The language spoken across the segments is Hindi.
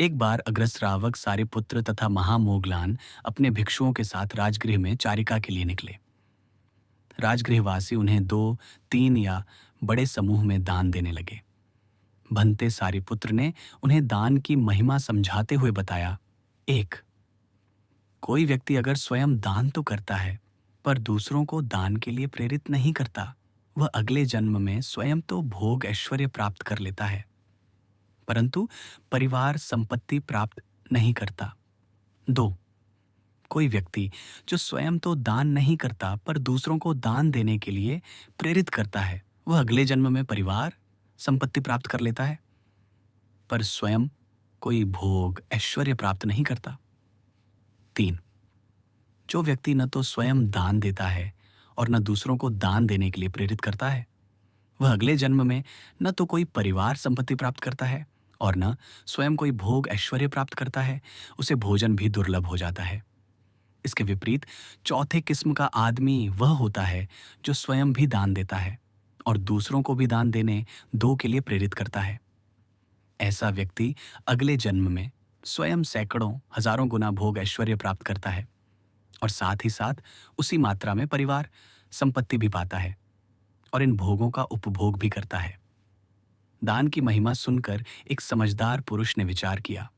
एक बार अग्रश्रावक सारिपुत्र तथा महामोगलान अपने भिक्षुओं के साथ राजगृह में चारिका के लिए निकले। राजगृहवासी उन्हें दो, तीन या बड़े समूह में दान देने लगे। भंते सारिपुत्र ने उन्हें दान की महिमा समझाते हुए बताया। एक, कोई व्यक्ति अगर स्वयं दान तो करता है पर दूसरों को दान के लिए प्रेरित नहीं करता, वह अगले जन्म में स्वयं तो भोग ऐश्वर्य प्राप्त कर लेता है परंतु परिवार संपत्ति प्राप्त नहीं करता। दो, कोई व्यक्ति जो स्वयं तो दान नहीं करता पर दूसरों को दान देने के लिए प्रेरित करता है, वह अगले जन्म में परिवार संपत्ति प्राप्त कर लेता है पर स्वयं कोई भोग ऐश्वर्य प्राप्त नहीं करता। तीन, जो व्यक्ति न तो स्वयं दान देता है और न दूसरों को दान देने के लिए प्रेरित करता है, वह अगले जन्म में न तो कोई परिवार संपत्ति प्राप्त करता है और न स्वयं कोई भोग ऐश्वर्य प्राप्त करता है, उसे भोजन भी दुर्लभ हो जाता है। इसके विपरीत चौथे किस्म का आदमी वह होता है जो स्वयं भी दान देता है और दूसरों को भी दान देने दो के लिए प्रेरित करता है। ऐसा व्यक्ति अगले जन्म में स्वयं सैकड़ों हजारों गुना भोग ऐश्वर्य प्राप्त करता है और साथ ही साथ उसी मात्रा में परिवार संपत्ति भी पाता है और इन भोगों का उपभोग भी करता है। दान की महिमा सुनकर एक समझदार पुरुष ने विचार किया,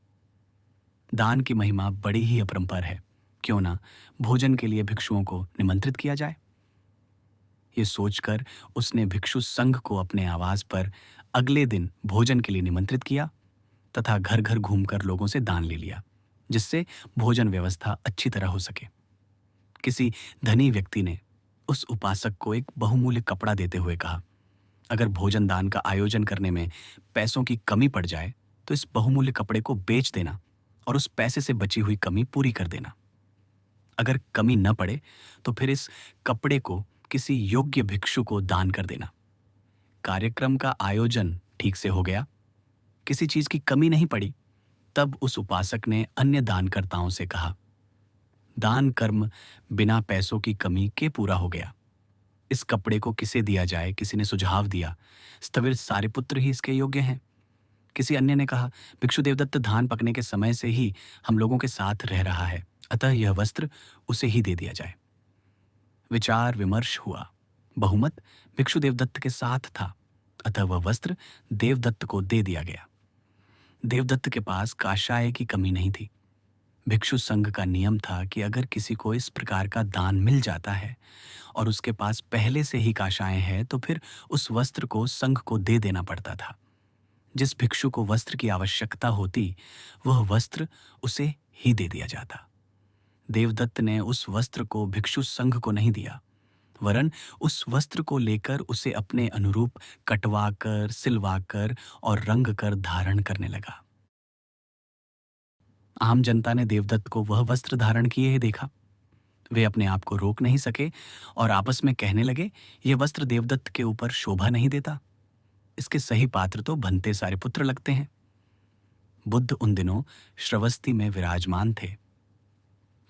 दान की महिमा बड़ी ही अपरंपार है, क्यों ना भोजन के लिए भिक्षुओं को निमंत्रित किया जाए। ये सोचकर उसने भिक्षु संघ को अपने आवास पर अगले दिन भोजन के लिए निमंत्रित किया तथा घर घर घूमकर लोगों से दान ले लिया, जिससे भोजन व्यवस्था अच्छी तरह हो सके। किसी धनी व्यक्ति ने उस उपासक को एक बहुमूल्य कपड़ा देते हुए कहा, अगर भोजन दान का आयोजन करने में पैसों की कमी पड़ जाए तो इस बहुमूल्य कपड़े को बेच देना और उस पैसे से बची हुई कमी पूरी कर देना। अगर कमी न पड़े तो फिर इस कपड़े को किसी योग्य भिक्षु को दान कर देना। कार्यक्रम का आयोजन ठीक से हो गया, किसी चीज की कमी नहीं पड़ी। तब उस उपासक ने अन्य दानकर्ताओं से कहा, दान कर्म बिना पैसों की कमी के पूरा हो गया। इस कपड़े को किसे दिया जाए? किसी ने सुझाव दिया, स्थविर सारिपुत्र ही इसके योग्य हैं। किसी अन्य ने कहा, भिक्षु देवदत्त धान पकने के समय से ही हम लोगों के साथ रह रहा है, अतः यह वस्त्र उसे ही दे दिया जाए। विचार विमर्श हुआ, बहुमत भिक्षु देवदत्त के साथ था, अतः वह वस्त्र देवदत्त को दे दिया गया। देवदत्त के पास काशाय की कमी नहीं थी। भिक्षु संघ का नियम था कि अगर किसी को इस प्रकार का दान मिल जाता है और उसके पास पहले से ही काशाएं हैं तो फिर उस वस्त्र को संघ को दे देना पड़ता था। जिस भिक्षु को वस्त्र की आवश्यकता होती वह वस्त्र उसे ही दे दिया जाता। देवदत्त ने उस वस्त्र को भिक्षु संघ को नहीं दिया, वरन उस वस्त्र को लेकर उसे अपने अनुरूप कटवाकर, सिलवाकर और रंग कर धारण करने लगा। आम जनता ने देवदत्त को वह वस्त्र धारण किए ही देखा। वे अपने आप को रोक नहीं सके और आपस में कहने लगे, यह वस्त्र देवदत्त के ऊपर शोभा नहीं देता, इसके सही पात्र तो भंते सारिपुत्र लगते हैं। बुद्ध उन दिनों श्रावस्ती में विराजमान थे।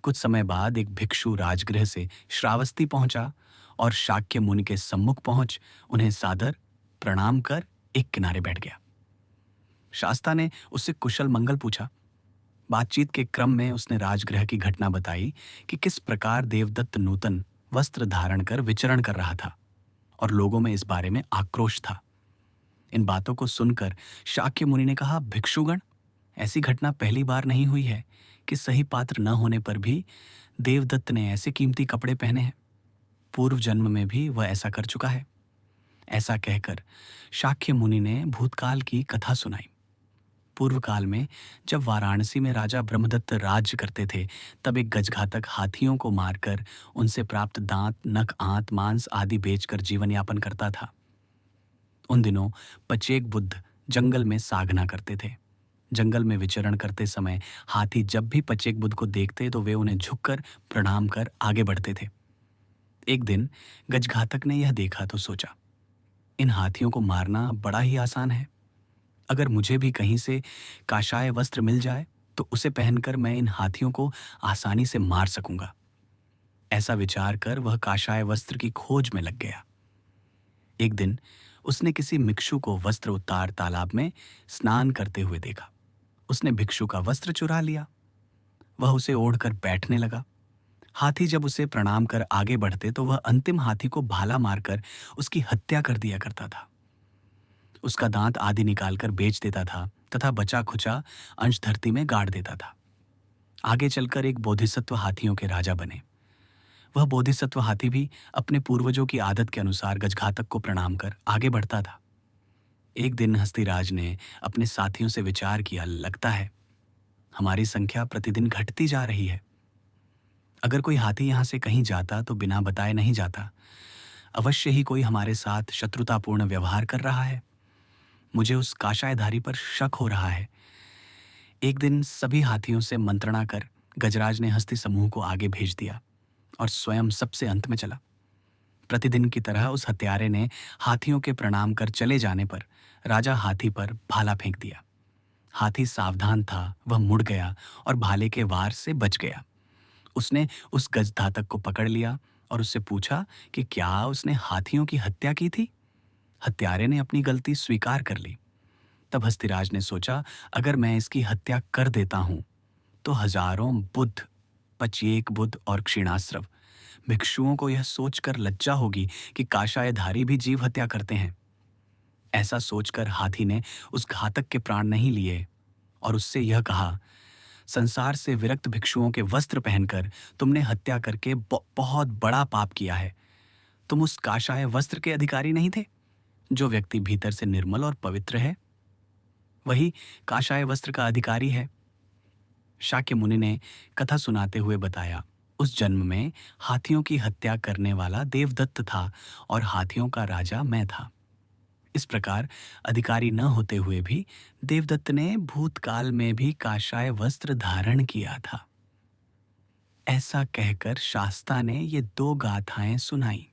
कुछ समय बाद एक भिक्षु राजगृह से श्रावस्ती पहुंचा और शाक्य मुनि के सम्मुख पहुंच उन्हें सादर प्रणाम कर एक किनारे बैठ गया। शास्ता ने उससे कुशल मंगल पूछा। बातचीत के क्रम में उसने राजगृह की घटना बताई कि किस प्रकार देवदत्त नूतन वस्त्र धारण कर विचरण कर रहा था और लोगों में इस बारे में आक्रोश था। इन बातों को सुनकर शाक्य मुनि ने कहा, भिक्षुगण, ऐसी घटना पहली बार नहीं हुई है कि सही पात्र न होने पर भी देवदत्त ने ऐसे कीमती कपड़े पहने हैं। पूर्व जन्म में भी वह ऐसा कर चुका है। ऐसा कहकर शाक्य मुनि ने भूतकाल की कथा सुनाई। पूर्व काल में जब वाराणसी में राजा ब्रह्मदत्त राज्य करते थे, तब एक गजघातक हाथियों को मारकर उनसे प्राप्त दांत, नख, आंत, मांस आदि बेचकर जीवन यापन करता था। उन दिनों पचेक बुद्ध जंगल में साधना करते थे। जंगल में विचरण करते समय हाथी जब भी पचेक बुद्ध को देखते तो वे उन्हें झुककर प्रणाम कर आगे बढ़ते थे। एक दिन गजघातक ने यह देखा तो सोचा, इन हाथियों को मारना बड़ा ही आसान है। अगर मुझे भी कहीं से काशाय वस्त्र मिल जाए तो उसे पहनकर मैं इन हाथियों को आसानी से मार सकूंगा। ऐसा विचार कर वह काशाय वस्त्र की खोज में लग गया। एक दिन उसने किसी भिक्षु को वस्त्र उतार तालाब में स्नान करते हुए देखा। उसने भिक्षु का वस्त्र चुरा लिया। वह उसे ओढ़कर बैठने लगा। हाथी जब उसे प्रणाम कर आगे बढ़ते तो वह अंतिम हाथी को भाला मारकर उसकी हत्या कर दिया करता था। उसका दांत आदि निकालकर बेच देता था तथा बचा खुचा अंश धरती में गाड़ देता था। आगे चलकर एक बोधिसत्व हाथियों के राजा बने। वह बोधिसत्व हाथी भी अपने पूर्वजों की आदत के अनुसार गजघातक को प्रणाम कर आगे बढ़ता था। एक दिन हस्तिराज ने अपने साथियों से विचार किया, लगता है हमारी संख्या प्रतिदिन घटती जा रही है। अगर कोई हाथी यहाँ से कहीं जाता तो बिना बताए नहीं जाता। अवश्य ही कोई हमारे साथ शत्रुतापूर्ण व्यवहार कर रहा है। मुझे उस काशायधारी पर शक हो रहा है। एक दिन सभी हाथियों से मंत्रणा कर गजराज ने हस्ती समूह को आगे भेज दिया और स्वयं सबसे अंत में चला। प्रतिदिन की तरह उस हत्यारे ने हाथियों के प्रणाम कर चले जाने पर राजा हाथी पर भाला फेंक दिया। हाथी सावधान था, वह मुड़ गया और भाले के वार से बच गया। उसने उस गजघातक को पकड़ लिया और उससे पूछा कि क्या उसने हाथियों की हत्या की थी। हत्यारे ने अपनी गलती स्वीकार कर ली। तब हस्तिराज ने सोचा, अगर मैं इसकी हत्या कर देता हूं तो हजारों बुद्ध, पचेक बुद्ध और क्षीणाश्रव भिक्षुओं को यह सोचकर लज्जा होगी कि काशायधारी भी जीव हत्या करते हैं। ऐसा सोचकर हाथी ने उस घातक के प्राण नहीं लिए और उससे यह कहा, संसार से विरक्त भिक्षुओं के वस्त्र पहनकर तुमने हत्या करके बहुत बड़ा पाप किया है। तुम उस काशाय वस्त्र के अधिकारी नहीं थे। जो व्यक्ति भीतर से निर्मल और पवित्र है वही काशाय वस्त्र का अधिकारी है। शाक्य मुनि ने कथा सुनाते हुए बताया, उस जन्म में हाथियों की हत्या करने वाला देवदत्त था और हाथियों का राजा मैं था। इस प्रकार अधिकारी न होते हुए भी देवदत्त ने भूतकाल में भी काशाय वस्त्र धारण किया था। ऐसा कहकर शास्ता ने ये दो गाथाएं सुनाई।